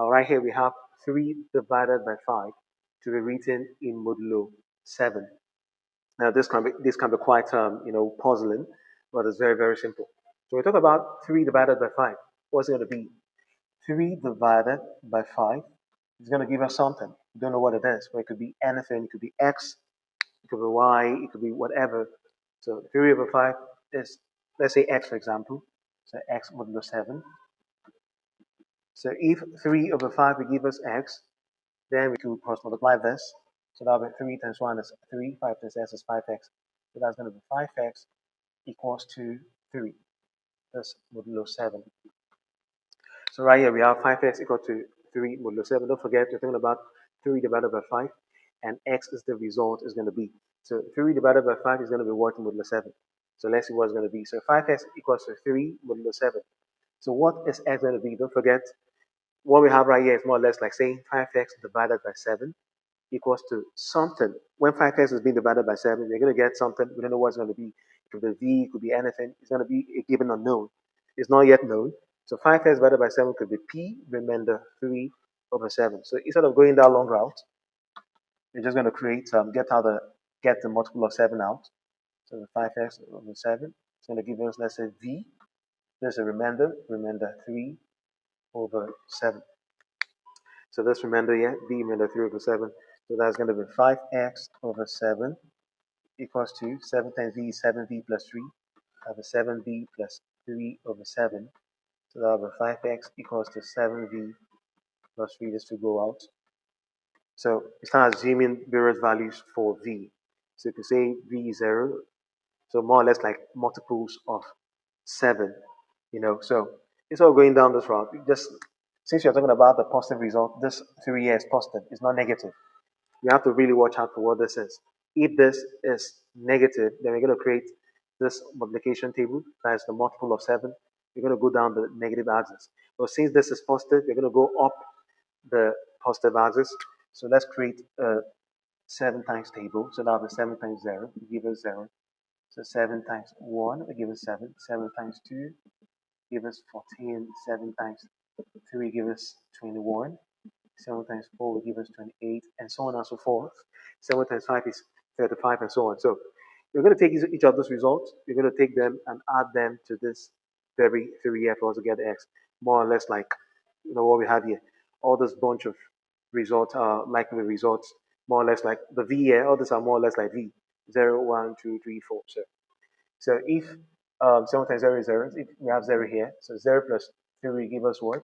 Right here we have 3 divided by 5 to be written in modulo 7. Now this can be quite puzzling, but it's very very simple. So we talk about 3 divided by 5. What's it going to be? 3 divided by 5 is going to give us something. We don't know what it is, but it could be anything. It could be x, it could be y, it could be whatever. So 3 over 5 is, let's say x for example. So x modulo 7. So if 3 over 5 will give us x, then we could cross multiply this. So that'll be 3 times 1 is 3, 5 times x is 5x. So that's going to be 5x equals to 3. That's modulo 7. So right here we have 5x equal to 3 modulo 7. Don't forget, we're talking about 3 divided by 5, and x is the result is going to be. So 3 divided by 5 is going to be what modulo 7. So let's see what it's going to be. So 5x equals to 3 modulo 7. So what is x going to be? Don't forget, what we have right here is more or less like saying 5x divided by 7 equals to something. When 5x is being divided by 7, we're going to get something. We don't know what it's going to be. It could be v, it could be anything. It's going to be a given unknown. It's not yet known. So 5x divided by 7 could be p remainder 3 over 7. So instead of going that long route, we're just going to create, get the multiple of 7 out. So the 5x over 7. It's going to give us, let's say, v. There's a remainder 3 over 7. So this remainder here, b remainder 3 over 7. So that's going to be 5x over 7 equals to 7 times v is 7v plus 3. I have a 7v plus 3 over 7. So that'll be 5x equals to 7v plus 3 just to go out. So we start assuming various values for v. So you can say v is 0. So more or less like multiples of 7. So it's all going down this route. Just since you're talking about the positive result, this 3 here is positive. It's not negative. You have to really watch out for what this is. If this is negative, then we're going to create this multiplication table that is the multiple of 7. We're going to go down the negative axis. But since this is positive, we're going to go up the positive axis. So let's create a 7 times table. So that'll be 7 times 0, give us 0. So 7 times 1 will give us 7. 7 times 2 give us 14. 7 times 3 give us 21. 7 times 4 will give us 28, and so on and so forth. 7 times 5 is 35, and so on. So we're going to take each of those results, we're going to take them and add them to this very theory here for us to get x. More or less like what we have here. All this bunch of results are likely results, more or less like the v here. All these are more or less like v. 0, 1, 2, 3, 4. So if 7 times 0 is 0, if we have 0 here, so 0 plus 3 will give us what?